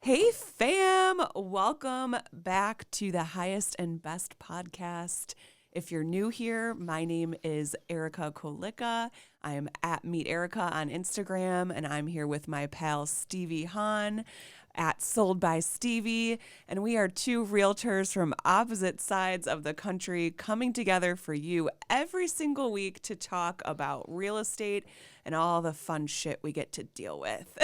Hey fam, welcome back to the Highest and Best podcast. If you're new here, my name is Erica Kolika. I am at Meet Erica on Instagram, and I'm here with my pal Stevie Hahn at Sold by Stevie, and we are two realtors from opposite sides of the country coming together for you every single week to talk about real estate and all the fun shit we get to deal with.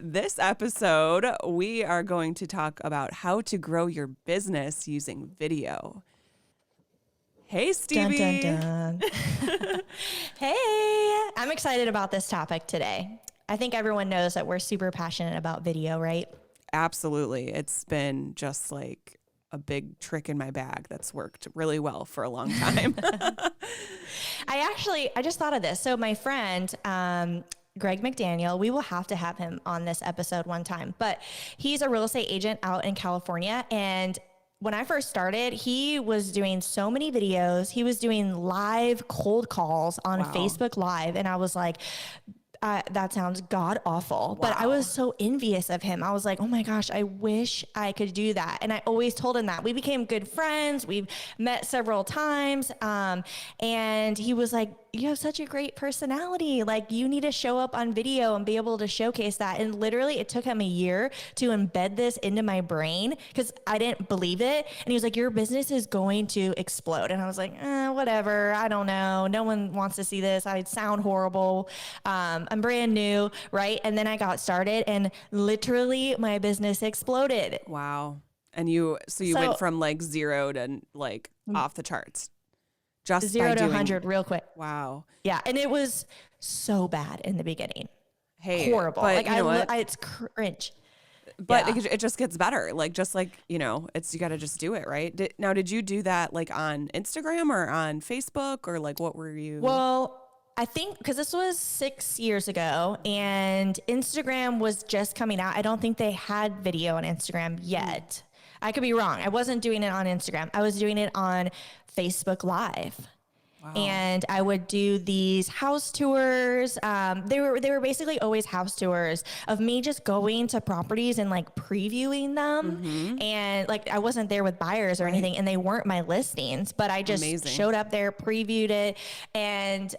This episode, we are going to talk about how to grow your business using video. Hey, Stevie. Dun, dun, dun. Hey, I'm excited about this topic today. I think everyone knows that we're super passionate about video, right? Absolutely. It's been just like a big trick in my bag that's worked really well for a long time. I just thought of this. So my friend, Greg McDaniel, we will have to have him on this episode one time, but he's a real estate agent out in California. And when I first started, he was doing so many videos. He was doing live cold calls on Facebook Live. And I was like, that sounds god awful, but I was so envious of him. I was like, oh my gosh, I wish I could do that. And I always told him that. We became good friends. We've met several times. And he was like, you have such a great personality. Like, you need to show up on video and be able to showcase that. And literally it took him a year to embed this into my brain because I didn't believe it. And he was like, your business is going to explode. And I was like, whatever. I don't know. No one wants to see this. I sound horrible. I'm brand new, right? And then I got started and literally my business exploded. Wow. And you went from like 0 to like off the charts. Just 0 to 100 real quick. Wow. Yeah. And it was so bad in the beginning. Hey, horrible. But like you know what? It's cringe. But it just gets better. Like, just like, you got to just do it, right? Did you do that like on Instagram or on Facebook or like what were you? Well, I think because this was 6 years ago and Instagram was just coming out. I don't think they had video on Instagram yet. I could be wrong. I wasn't doing it on Instagram. I was doing it on Facebook Live. Wow. And I would do these house tours. They were basically always house tours of me just going to properties and like previewing them. Mm-hmm. And like I wasn't there with buyers or anything, and they weren't my listings, but I just showed up there, previewed it, and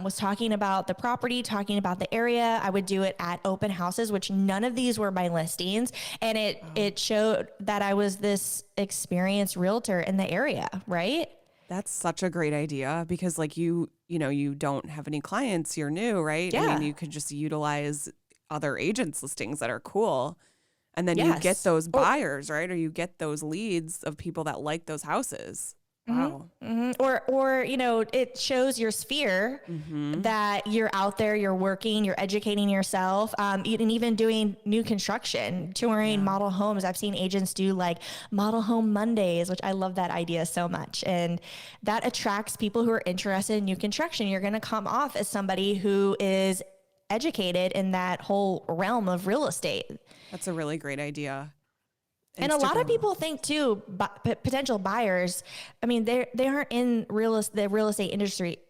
was talking about the property, talking about the area. I would do it at open houses, which none of these were my listings, and it showed that I was this experienced realtor in the area, right? That's such a great idea because like you don't have any clients, you're new, right? Yeah. I mean, you could just utilize other agents' listings that are cool. And then you get those buyers, right? Or you get those leads of people that like those houses. Wow. Mm-hmm. Or it shows your sphere that you're out there, you're working, you're educating yourself, and even doing new construction, touring model homes. I've seen agents do like model home Mondays, which I love that idea so much. And that attracts people who are interested in new construction. You're going to come off as somebody who is educated in that whole realm of real estate. That's a really great idea. And a lot of people think too, potential buyers, I mean, they aren't in the real estate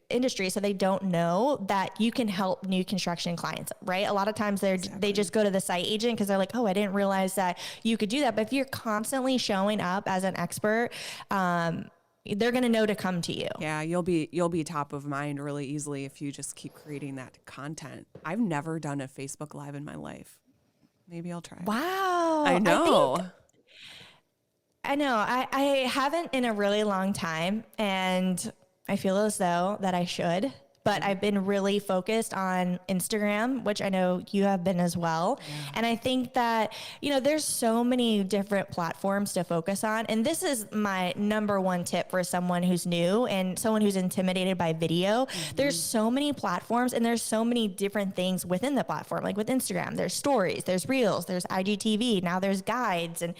industry, so they don't know that you can help new construction clients, right? A lot of times they just go to the site agent because they're like, oh, I didn't realize that you could do that. But if you're constantly showing up as an expert, they're going to know to come to you. Yeah, you'll be top of mind really easily if you just keep creating that content. I've never done a Facebook Live in my life. Maybe I'll try. Wow. I know. I know. I haven't in a really long time, and I feel as though that I should. But I've been really focused on Instagram, which I know you have been as well. Yeah. And I think that, there's so many different platforms to focus on. And this is my number one tip for someone who's new and someone who's intimidated by video. Mm-hmm. There's so many platforms and there's so many different things within the platform. Like with Instagram, there's stories, there's reels, there's IGTV, now there's guides. And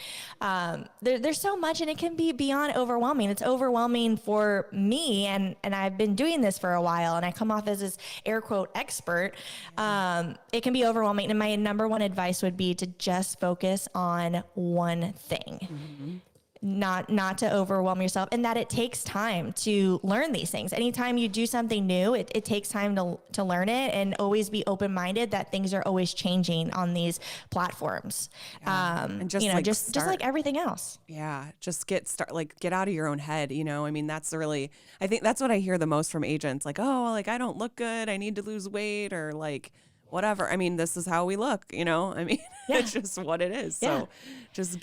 there's so much, and it can be beyond overwhelming. It's overwhelming for me, and I've been doing this for a while, and I come off as this air quote expert. It can be overwhelming. And my number one advice would be to just focus on one thing. Mm-hmm. not to overwhelm yourself, and that it takes time to learn these things. Anytime you do something new, it takes time to learn it, and always be open-minded that things are always changing on these platforms. And just just like everything else. Yeah. Just get out of your own head. I mean, I think that's what I hear the most from agents. Like, oh, like I don't look good. I need to lose weight, or like, whatever. I mean, this is how we look, I mean, it's just what it is. So just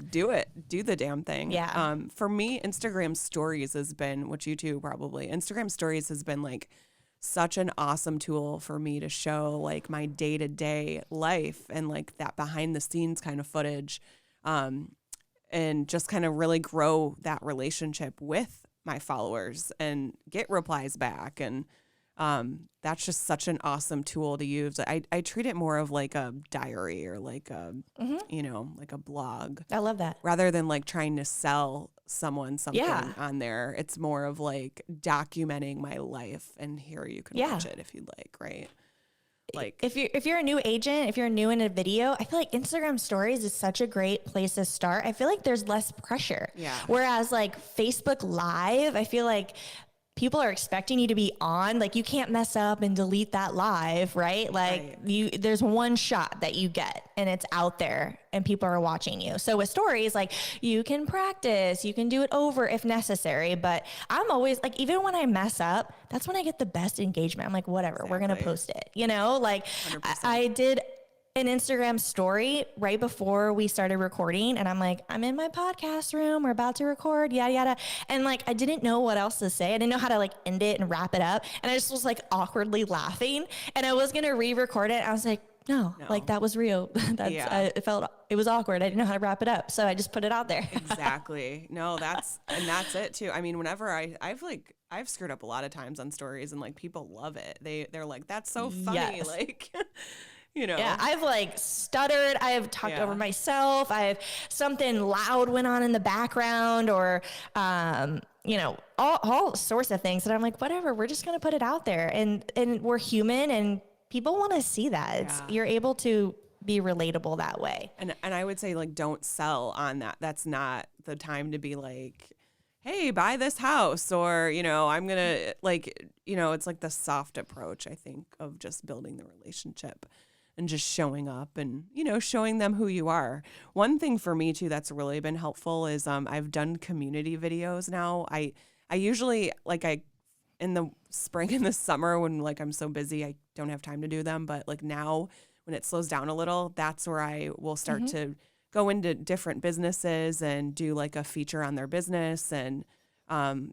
do it. Do the damn thing. Yeah. For me, Instagram stories has been, which you too probably, Instagram stories has been like such an awesome tool for me to show like my day-to-day life and like that behind the scenes kind of footage. And just kind of really grow that relationship with my followers and get replies back. And that's just such an awesome tool to use. I treat it more of like a diary or like a, like a blog. I love that. Rather than like trying to sell someone something on there. It's more of like documenting my life, and here you can watch it if you'd like, right? Like if you're a new agent, if you're new in a video, I feel like Instagram stories is such a great place to start. I feel like there's less pressure. Yeah. Whereas like Facebook Live, I feel like people are expecting you to be on, like you can't mess up and delete that live, right? Like there's one shot that you get and it's out there and people are watching you. So with stories, like you can practice, you can do it over if necessary, but I'm always like, even when I mess up, that's when I get the best engagement. I'm like, whatever, we're going to post it, like I did an Instagram story right before we started recording. And I'm like, I'm in my podcast room. We're about to record, yada, yada. And like, I didn't know what else to say. I didn't know how to like end it and wrap it up. And I just was like awkwardly laughing, and I was going to re-record it. I was like, no, like that was real. It was awkward. I didn't know how to wrap it up. So I just put it out there. Exactly. No, that's it too. I mean, whenever I've screwed up a lot of times on stories, and like people love it. They're like, that's so funny. Yes. Like, Yeah, I've like stuttered. I have talked over myself. Something loud went on in the background, or, all sorts of things. And I'm like, whatever, we're just going to put it out there, and we're human, and people want to see that. You're able to be relatable that way. And I would say like, don't sell on that. That's not the time to be like, hey, buy this house, or, I'm going to like, it's like the soft approach, I think, of just building the relationship. And just showing up and, showing them who you are. One thing for me too that's really been helpful is I've done community videos now. I usually in the spring and the summer when like I'm so busy, I don't have time to do them. But like now when it slows down a little, that's where I will start to go into different businesses and do like a feature on their business. And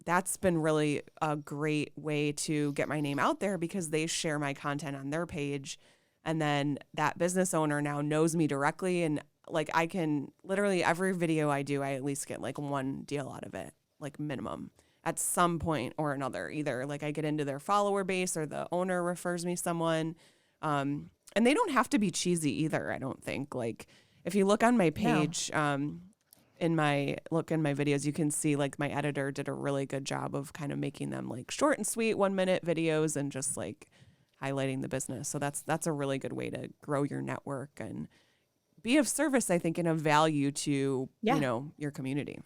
that's been really a great way to get my name out there, because they share my content on their page. And then that business owner now knows me directly. And like, I can literally every video I do, I at least get like one deal out of it, like minimum at some point or another. Either like I get into their follower base, or the owner refers me someone. And they don't have to be cheesy either, I don't think. Like if you look on my page, in my videos, you can see like my editor did a really good job of kind of making them like short and sweet 1-minute videos, and just like highlighting the business. So that's a really good way to grow your network and be of service, I think, and of value to, your community.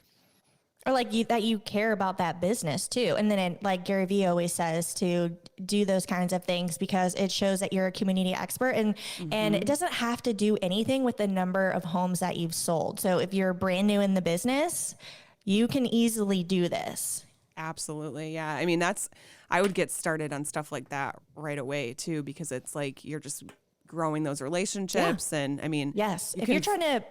Or like that you care about that business too. And then like Gary Vee always says, to do those kinds of things, because it shows that you're a community expert, and it doesn't have to do anything with the number of homes that you've sold. So if you're brand new in the business, you can easily do this. Absolutely. Yeah. I mean, I would get started on stuff like that right away too, because it's like, you're just growing those relationships. And I mean, yes, if you're trying to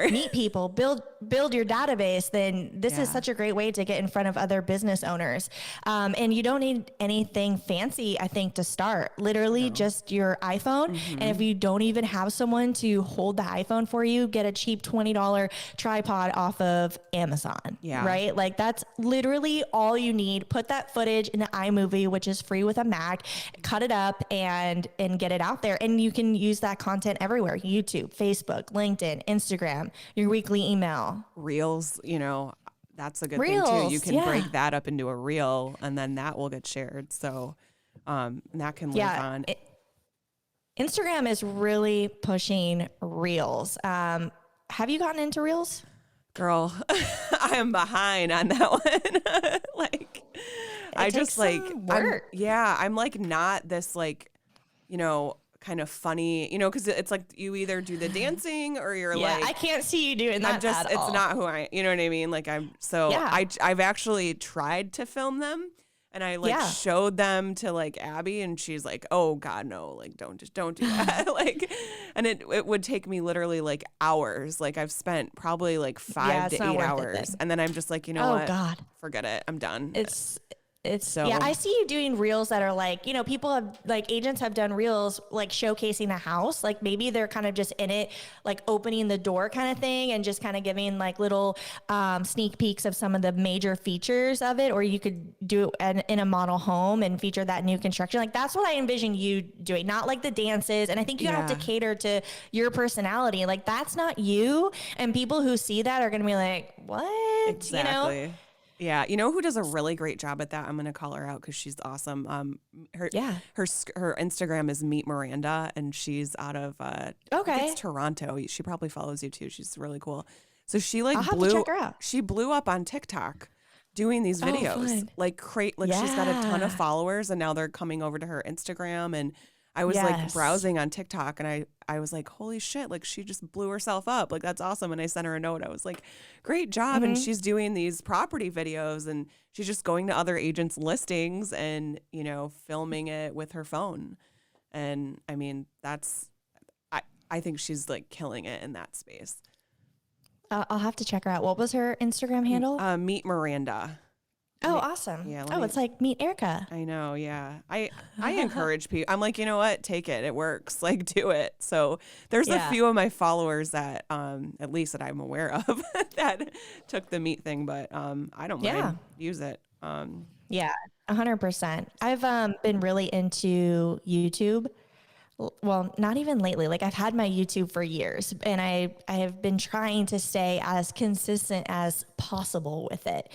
meet people, build your database, then this is such a great way to get in front of other business owners. And you don't need anything fancy, I think, to start. Literally just your iPhone. And if you don't even have someone to hold the iPhone for you, get a cheap $20 tripod off of Amazon. Yeah. Right? Like that's literally all you need. Put that footage in the iMovie, which is free with a Mac, cut it up and get it out there. And you can use that content everywhere. YouTube, Facebook, LinkedIn, Instagram, your weekly email. Reels, that's a good thing too. You can break that up into a reel, and then that will get shared. So that can live on. Instagram is really pushing reels. Have you gotten into reels? Girl, I am behind on that one. Like, I takes just like, some work. I'm like not this like, kind of funny, because it's like you either do the dancing or you're Yeah, like, I can't see you doing that at it's all. not who you know what I mean? Like Yeah. I've actually tried to film them and I like Yeah. showed them to like Abby and she's like, oh God, no, like don't do that. Like, and it would take me literally like hours. Like I've spent probably like Yeah, 5 it's to not 8 worth it hours. then. And then I'm just like, you know Oh what? God. Forget it. I'm done. It's yeah, So I see you doing reels that are like, people have like agents have done reels like showcasing the house. Like maybe they're kind of just in it, like opening the door kind of thing and just kind of giving like little sneak peeks of some of the major features of it. Or you could do it in a model home and feature that new construction. Like that's what I envision you doing, not like the dances. And I think you have to yeah, cater to your personality. Like that's not you. And people who see that are going to be like, what? exactly. Yeah, you know who does a really great job at that? I'm gonna call her out because she's awesome. Her Yeah. her Instagram is Meet Miranda, and she's out of I think it's Okay. Toronto. She probably follows you too. She's really cool. So she I'll like have to check her out. she blew up on TikTok doing these Oh, videos. fun. Like she's got a ton of Yeah. followers, and now they're coming over to her Instagram. And I was like Yes. browsing on TikTok, and I was like, holy shit! Like she just blew herself up. Like that's awesome. And I sent her a note. I was like, great job. And Hmm. she's doing these property videos, and she's just going to other agents' listings and filming it with her phone. And I mean, I think she's like killing it in that space. I'll have to check her out. What was her Instagram handle? Meet Miranda. Oh, awesome. Yeah, Oh, it's like Meet Erica. I know, yeah. I encourage people. I'm like, you know what? Take it. It works. Like, do it. So there's a Yeah. few of my followers that, at least that I'm aware of, that took the meat thing, but I don't Yeah. mind. Use it. Yeah, 100%. I've been really into YouTube. Well, not even lately. Like I've had my YouTube for years and I have been trying to stay as consistent as possible with it.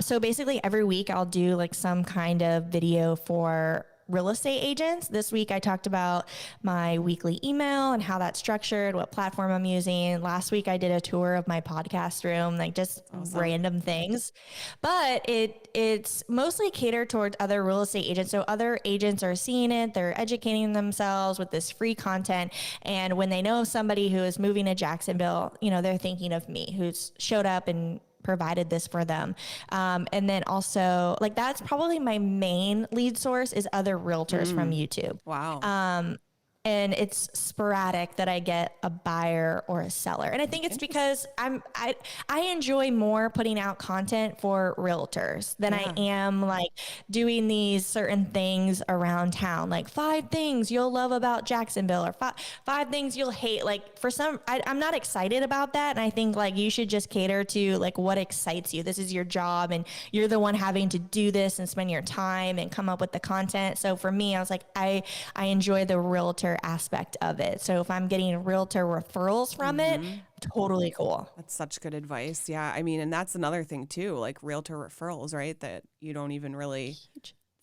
So basically every week I'll do like some kind of video for real estate agents. This week I talked about my weekly email and how that's structured, what platform I'm using. Last week I did a tour of my podcast room, like just random things. But it's mostly catered towards other real estate agents. So other agents are seeing it, they're educating themselves with this free content. And when they know somebody who is moving to Jacksonville, they're thinking of me, who's showed up and provided this for them. And then also like, that's probably my main lead source is other realtors from YouTube. Wow. And it's sporadic that I get a buyer or a seller. And I think it's because I enjoy more putting out content for realtors than I am like doing these certain things around town, like 5 things you'll love about Jacksonville or five things you'll hate. Like for some, I'm not excited about that. And I think like you should just cater to like what excites you. This is your job and you're the one having to do this and spend your time and come up with the content. So for me, I was like, I enjoy the realtor aspect of it. So if I'm getting realtor referrals from it, totally cool. That's such good advice. Yeah. I mean, and that's another thing too, like realtor referrals, right? That you don't even really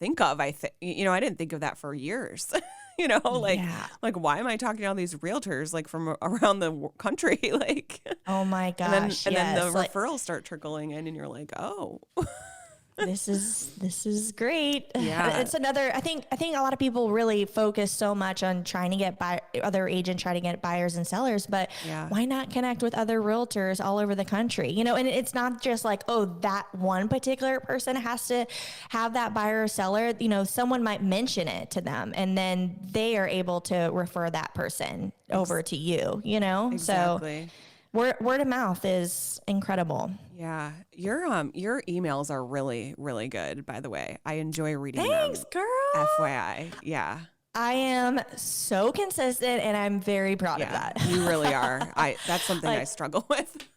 think of. I didn't think of that for years. Like why am I talking to all these realtors like from around the country? Like, oh my gosh. and then the referrals start trickling in and you're like, oh, this is great. Yeah. It's another, I think a lot of people really focus so much on trying to get other agents trying to get buyers and sellers, but why not connect with other realtors all over the country? And it's not just like, oh, that one particular person has to have that buyer or seller, someone might mention it to them and then they are able to refer that person over to you, Exactly. So word of mouth is incredible. Yeah. Your emails are really, really good, by the way. I enjoy reading Thanks, them. girl. FYI. Yeah. I am so consistent and I'm very proud of that. You really are. That's something I struggle with.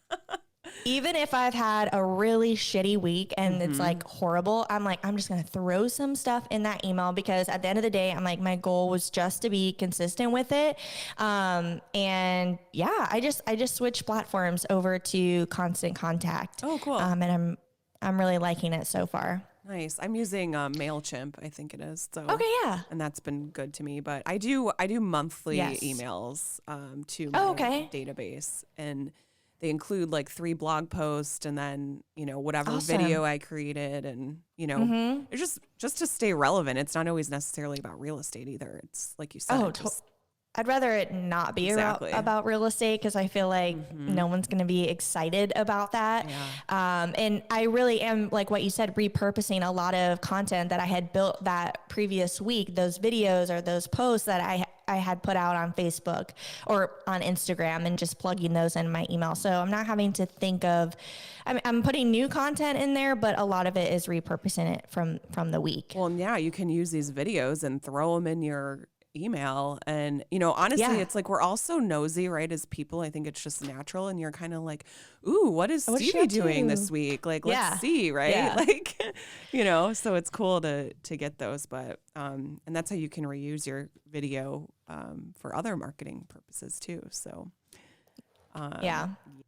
Even if I've had a really shitty week and it's like horrible, I'm like, I'm just going to throw some stuff in that email because at the end of the day, I'm like, my goal was just to be consistent with it. And yeah, I just switched platforms over to Constant Contact. Oh, cool. And I'm really liking it so far. Nice. I'm using MailChimp, I think it is. So okay, yeah. And that's been good to me. But I do monthly emails to my database, and they include like 3 blog posts and then, whatever Awesome. video I created. And, it's just to stay relevant. It's not always necessarily about real estate either. It's like you said, I'd rather it not be about real estate, because I feel like no one's going to be excited about that. Yeah. And I really am, like what you said, repurposing a lot of content that I had built that previous week, those videos or those posts that I had put out on Facebook or on Instagram, and just plugging those in my email. So I'm not having to think of, I'm putting new content in there, but a lot of it is repurposing it from the week. Well, yeah, you can use these videos and throw them in your email. And, honestly, it's like, we're all so nosy, right? As people, I think it's just natural. And you're kind of like, ooh, what is Stevie doing this week? Like, let's see, right? Yeah. Like, so it's cool to get those, but, and that's how you can reuse your video, for other marketing purposes too. So,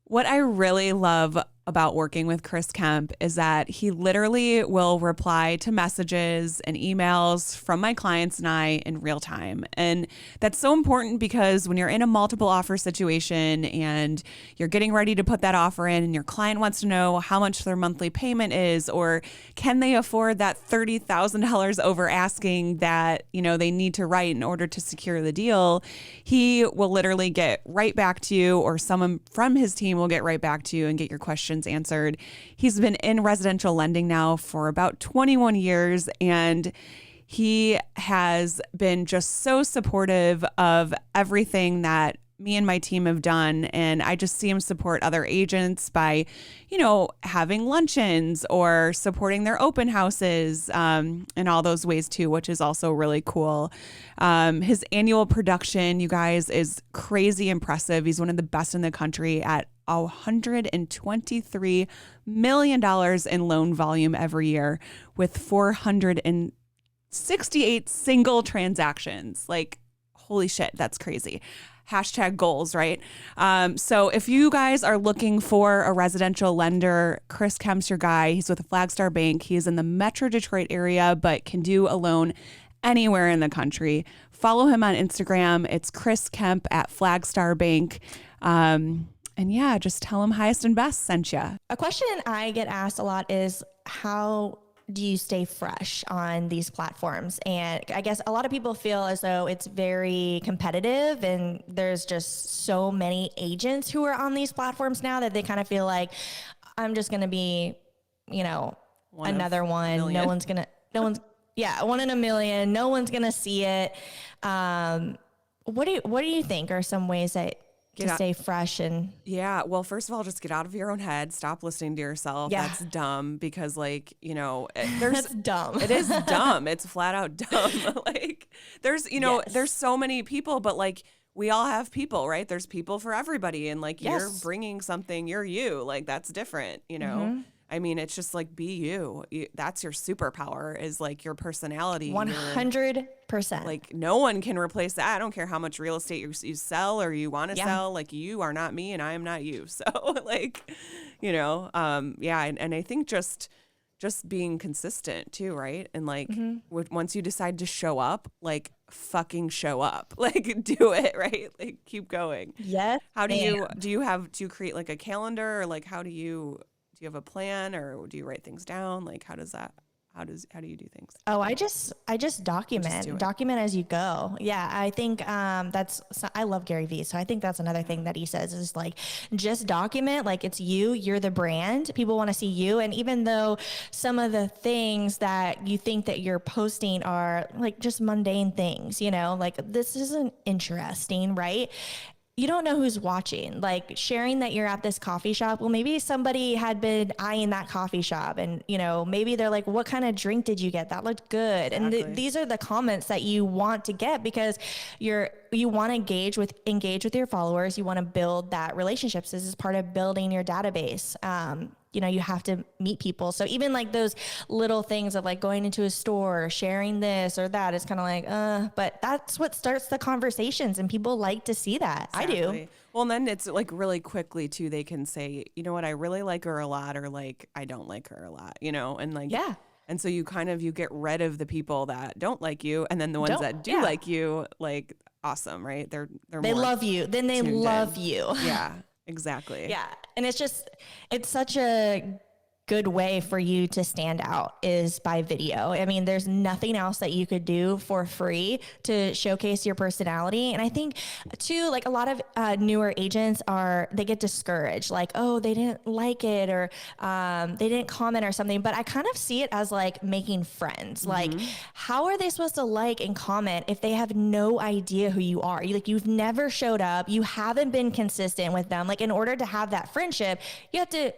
what I really love about working with Chris Kemp is that he literally will reply to messages and emails from my clients and I in real time. And that's so important, because when you're in a multiple offer situation and you're getting ready to put that offer in, and your client wants to know how much their monthly payment is, or can they afford that $30,000 over asking that, they need to write in order to secure the deal, he will literally get right back to you, or someone from his team will get right back to you and get your questions answered. He's been in residential lending now for about 21 years, and he has been just so supportive of everything that me and my team have done. And I just see him support other agents by, having luncheons or supporting their open houses, and all those ways too, which is also really cool. His annual production, you guys, is crazy impressive. He's one of the best in the country at $123 million in loan volume every year, with 468 single transactions. Like, holy shit, that's crazy. #goals, right? So if you guys are looking for a residential lender, Chris Kemp's your guy. He's with Flagstar Bank. He's in the Metro Detroit area, but can do a loan anywhere in the country. Follow him on Instagram. It's Chris Kemp at Flagstar Bank. And yeah, just tell him Highest and Best sent you. A question I get asked a lot is, how do you stay fresh on these platforms? And I guess a lot of people feel as though it's very competitive, and there's just so many agents who are on these platforms now that they kind of feel like, I'm just going to be, another one. One in a million. No one's going to see it. What do you think are some ways that to stay fresh? And well, first of all, just get out of your own head. Stop listening to yourself. That's dumb, because there's that's dumb. It is dumb. It's flat out dumb. Like, there's there's so many people, but like, we all have people, right? There's people for everybody, and like, you're bringing something. You're you. Like, that's different. I mean, it's just like, be you. That's your superpower, is like your personality. 100%. Like, no one can replace that. I don't care how much real estate you sell or you want to sell. Like, you are not me and I am not you. So like, and I think just being consistent too, right? And like, once you decide to show up, like, fucking show up, like, do it, right? Like, keep going. Yes. How do you create like a calendar, or like, how do you have a plan, or do you write things down? Like, how do you do things? Oh, I just document as you go. Yeah. I think, I love Gary Vee. So I think that's another thing that he says is like, just document, like, it's you're the brand. People want to see you. And even though some of the things that you think that you're posting are like just mundane things, like, this isn't interesting, right? You don't know who's watching. Like, sharing that you're at this coffee shop. Well, maybe somebody had been eyeing that coffee shop, and maybe they're like, what kind of drink did you get? That looked good. Exactly. And these are the comments that you want to get, because you want to engage with your followers. You want to build that relationships. This is part of building your database. You have to meet people. So even like those little things of like going into a store, sharing this or that, it's kind of like, but that's what starts the conversations, and people like to see that. Exactly. I do. Well, and then it's like really quickly too, they can say, you know what, I really like her a lot, or like, I don't like her a lot, and like, and so you get rid of the people that don't like you, and then the ones that do like you, like, awesome, right? They love you. Then they love you. Yeah. Exactly. Yeah. And it's such a good way for you to stand out is by video. I mean, there's nothing else that you could do for free to showcase your personality. And I think too, like a lot of newer agents they get discouraged, like, oh, they didn't like it, or they didn't comment or something. But I kind of see it as like making friends. Like, how are they supposed to like and comment if they have no idea who you are? You've never showed up. You haven't been consistent with them. Like, in order to have that friendship, you have to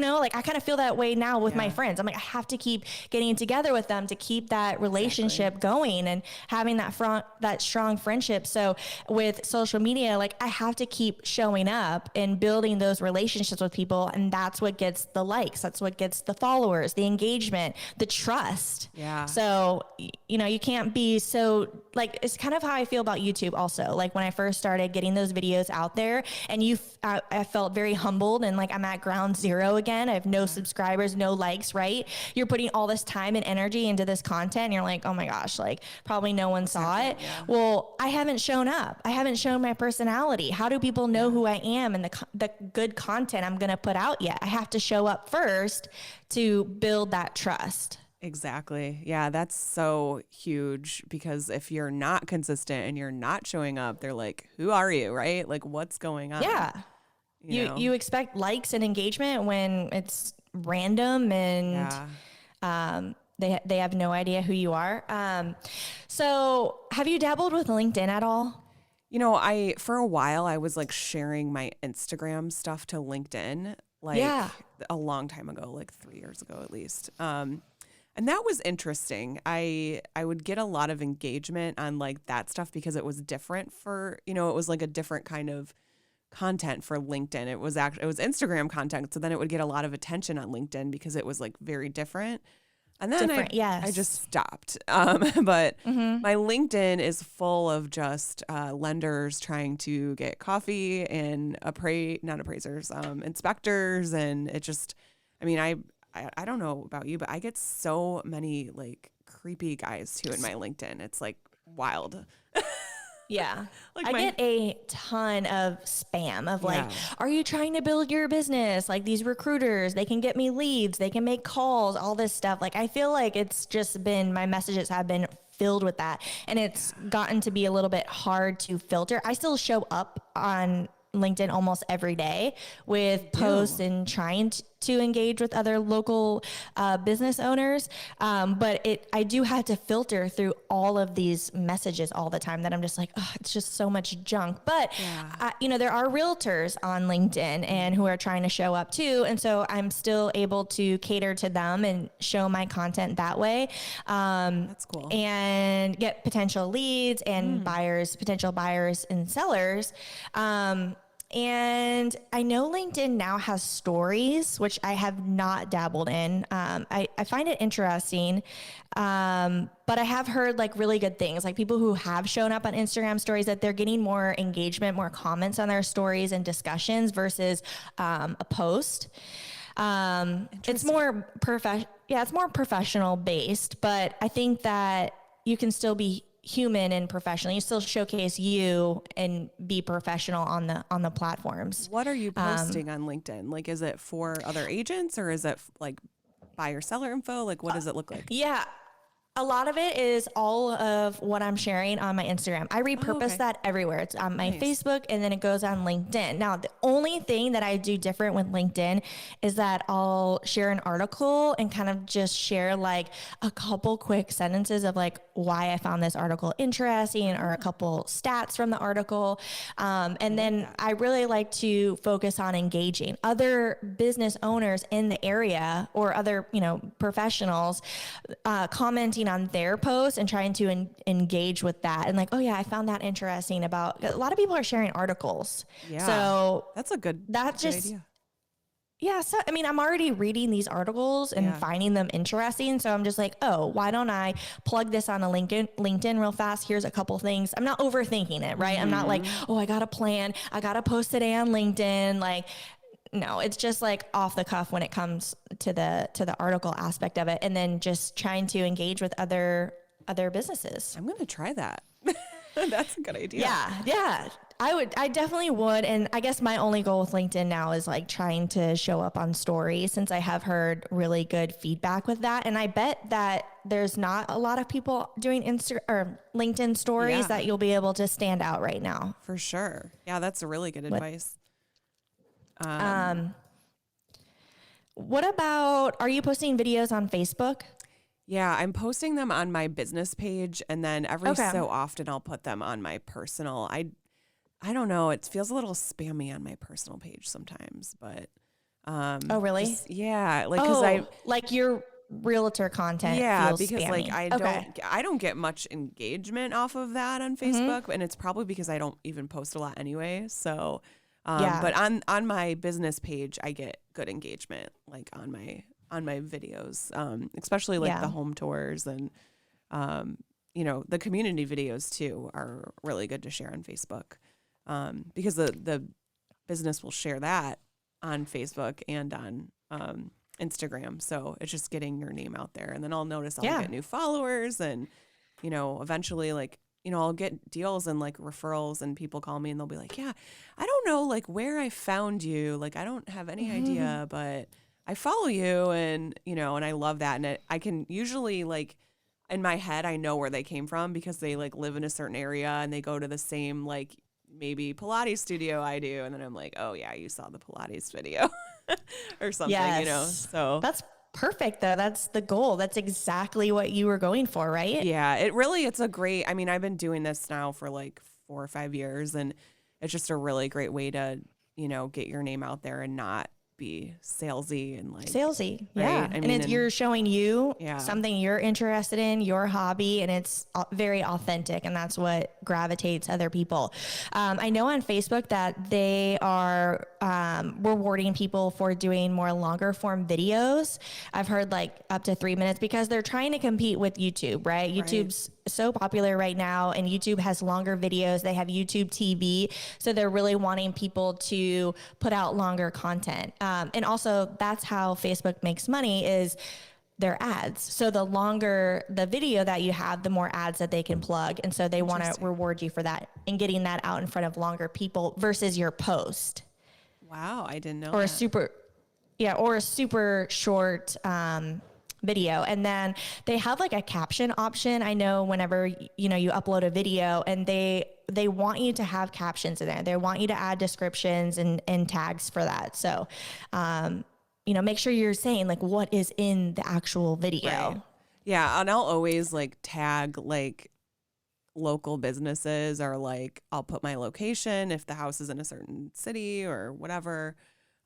like I kind of feel that way now with my friends. I'm like, I have to keep getting together with them to keep that relationship going and having that strong friendship. So with social media, like I have to keep showing up and building those relationships with people. And that's what gets the likes. That's what gets the followers, the engagement, the trust. Yeah. So, you can't be so like, it's kind of how I feel about YouTube also. Like when I first started getting those videos out there and I felt very humbled and like I'm at ground zero again. I have no subscribers, no likes, right? You're putting all this time and energy into this content and you're like, oh my gosh, like probably no one saw it. Yeah. Well, I haven't shown up. I haven't shown my personality. How do people know who I am and the good content I'm going to put out yet? I have to show up first to build that trust. Exactly. Yeah, that's so huge because if you're not consistent and you're not showing up, they're like, who are you, right? Like, what's going on? Yeah. You expect likes and engagement when it's random and they have no idea who you are. So have you dabbled with LinkedIn at all? For a while I was like sharing my Instagram stuff to LinkedIn, like a long time ago, like 3 years ago at least. And that was interesting. I would get a lot of engagement on like that stuff because it was different it was like a different kind of content for LinkedIn. It was Instagram content. So then it would get a lot of attention on LinkedIn because it was like very different. And then I just stopped. But my LinkedIn is full of just lenders trying to get coffee and inspectors. And it just, I don't know about you, but I get so many like creepy guys too in my LinkedIn. It's like wild. Yeah. I get a ton of spam of like, are you trying to build your business? Like these recruiters, they can get me leads, they can make calls, all this stuff. Like I feel like it's just been, my messages have been filled with that. And it's gotten to be a little bit hard to filter. I still show up on LinkedIn almost every day with posts and trying to engage with other local business owners. But I do have to filter through all of these messages all the time that I'm just like, oh, it's just so much junk. But, there are realtors on LinkedIn and who are trying to show up too. And so I'm still able to cater to them and show my content that way. That's cool. And get potential leads and potential buyers and sellers. And I know LinkedIn now has stories, which I have not dabbled in. I find it interesting. But I have heard like really good things, like people who have shown up on Instagram stories, that they're getting more engagement, more comments on their stories and discussions versus a post. It's more it's more professional based, but I think that you can still be human and professional. You still showcase you and be professional on the platforms. What are you posting on LinkedIn? Like, is it for other agents or is it like buyer seller info? Like, what does it look like? Yeah. A lot of it is all of what I'm sharing on my Instagram. I repurpose that everywhere. It's on my Facebook and then it goes on LinkedIn. Now, the only thing that I do different with LinkedIn is that I'll share an article and kind of just share like a couple quick sentences of like why I found this article interesting or a couple stats from the article. And then I really like to focus on engaging other business owners in the area or other, professionals, commenting on their posts and trying to engage with that. And like, oh yeah, I found that interesting about, a lot of people are sharing articles. Yeah. So that's a good idea. Yeah. So, I'm already reading these articles and finding them interesting. So I'm just like, oh, why don't I plug this on a LinkedIn real fast? Here's a couple things. I'm not overthinking it, right? I'm not like, oh, I got a plan. I got to post today on LinkedIn. Like, no, it's just like off the cuff when it comes to the article aspect of it. And then just trying to engage with other businesses. I'm going to try that. That's a good idea. Yeah. I definitely would. And I guess my only goal with LinkedIn now is like trying to show up on stories, since I have heard really good feedback with that. And I bet that there's not a lot of people doing Insta or LinkedIn stories Yeah, that you'll be able to stand out right now. for sure. Yeah, that's a really good What, advice. what about, are you posting videos on Facebook? Yeah, I'm posting them on my business page, and then every Okay. so often I'll put them on my personal. I don't know, it feels a little spammy on my personal page sometimes, but Oh, really? just yeah, like cuz I Oh, like your realtor content yeah, feels because like spammy. Okay. I don't get much engagement off of that on Facebook, and it's probably because I don't even post a lot anyway. So Yeah. but on my business page I get good engagement like on my videos, especially like the Yeah. home tours and the community videos too are really good to share on Facebook, because the business will share that on Facebook and on Instagram. So it's just getting your name out there. And then I'll notice I'll Yeah. get new followers, and, eventually like, I'll get deals and like referrals, and people call me and they'll be like, yeah, I don't know like where I found you. Like, I don't have any idea, but I follow you, and I love that. And I can usually like, in my head, I know where they came from because they like live in a certain area and they go to the same like maybe Pilates studio I do. And then I'm like, oh yeah, you saw the Pilates video or something, Yes. So That's perfect though. That's the goal. That's exactly what you were going for, right? yeah, it's a great, I mean, I've been doing this now for like 4 or 5 years, and it's just a really great way to, get your name out there and not be salesy and like, Salesy. right. Yeah. I And mean, it's, you're showing you yeah, something you're interested in, your hobby, and it's very authentic. And that's what gravitates other people. I know on Facebook that they are rewarding people for doing more longer form videos. I've heard like up to 3 minutes because they're trying to compete with YouTube, right? right. YouTube's so popular right now, and YouTube has longer videos. They have YouTube TV. So they're really wanting people to put out longer content. And also that's how Facebook makes money, is their ads. So the longer the video that you have, the more ads that they can plug. And so they want to Interesting. reward you for that and getting that out in front of longer people versus your post Wow. I didn't know or a that. super, yeah, or a super short, video. And then they have like a caption option. I know whenever, you upload a video, and they want you to have captions in there. They want you to add descriptions and tags for that. So, make sure you're saying like what is in the actual Right. video. Yeah. And I'll always like tag like local businesses, or like I'll put my location if the house is in a certain city or whatever.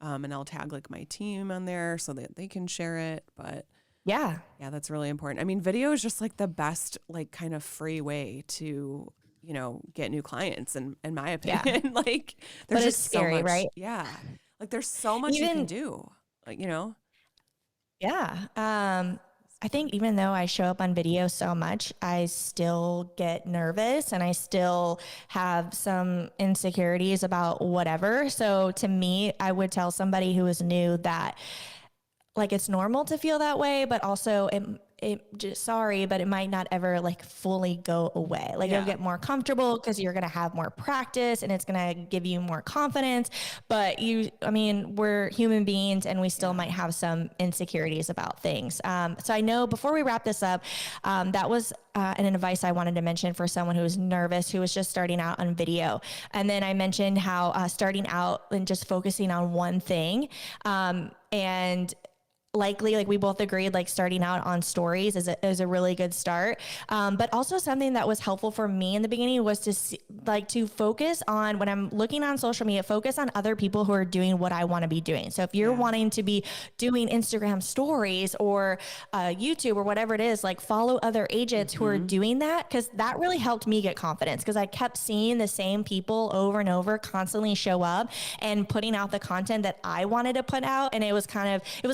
And I'll tag like my team on there so that they can share it. But Yeah. yeah, that's really important. I mean, video is just like the best, like kind of free way to, get new clients, in my Yeah. opinion. Like there's But it's just so scary, much. right? Yeah. Like there's so much you can Even, do. Like, yeah. I think even though I show up on video so much, I still get nervous and I still have some insecurities about whatever. So to me, I would tell somebody who is new that like it's normal to feel that way, but also it just, sorry, but it might not ever like fully go away. Like you'll yeah. get more comfortable because you're going to have more practice and it's going to give you more confidence. But I mean, we're human beings and we still Yeah. might have some insecurities about things. So I know before we wrap this up, that was an advice I wanted to mention for someone who is nervous, who is just starting out on video. And then I mentioned how starting out and just focusing on one thing, and likely, like we both agreed, like starting out on stories is a really good start. But also something that was helpful for me in the beginning was to focus on, when I'm looking on social media, focus on other people who are doing what I want to be doing. So if you're Yeah. wanting to be doing Instagram stories or YouTube or whatever it is, like follow other agents who are doing that, because that really helped me get confidence, because I kept seeing the same people over and over constantly show up and putting out the content that I wanted to put out. And it was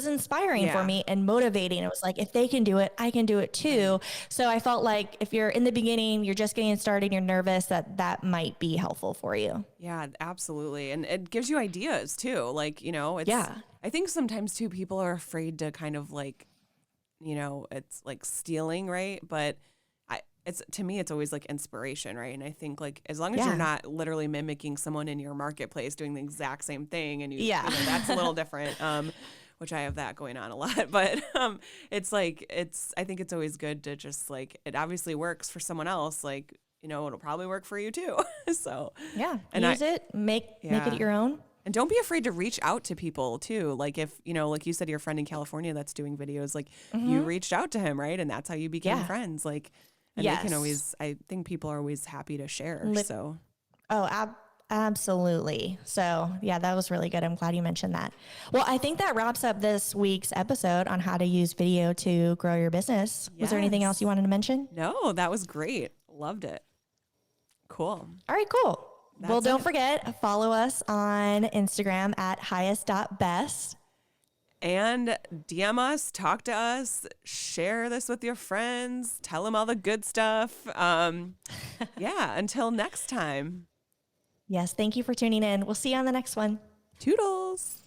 inspiring for me and motivating. It was like, if they can do it, I can do it too. Right. So I felt like if you're in the beginning, you're just getting started, you're nervous, that might be helpful for you. Yeah, absolutely. And it gives you ideas too. Like, Yeah. I think sometimes too, people are afraid to kind of like, it's like stealing, right? But to me, it's always like inspiration, right? And I think like as long as you're not literally mimicking someone in your marketplace doing the exact same thing, and you know, that's a little different. Which I have that going on a lot, but it's like I think it's always good to just like, it obviously works for someone else, like, you know, it'll probably work for you too. So and use it, make it your own. And don't be afraid to reach out to people too. Like if, you know, like you said, your friend in California that's doing videos, like you reached out to him, right? And that's how you became friends. Like, and they can always, I think people are always happy to share. So. Oh, absolutely. So yeah, that was really good. I'm glad you mentioned that. Well, I think that wraps up this week's episode on how to use video to grow your business. Was there anything else you wanted to mention? No, that was great. Loved it. Cool. All right, cool. Well, don't forget, follow us on Instagram at highest.best. And DM us, talk to us, share this with your friends, tell them all the good stuff. Until next time. Yes, thank you for tuning in. We'll see you on the next one. Toodles.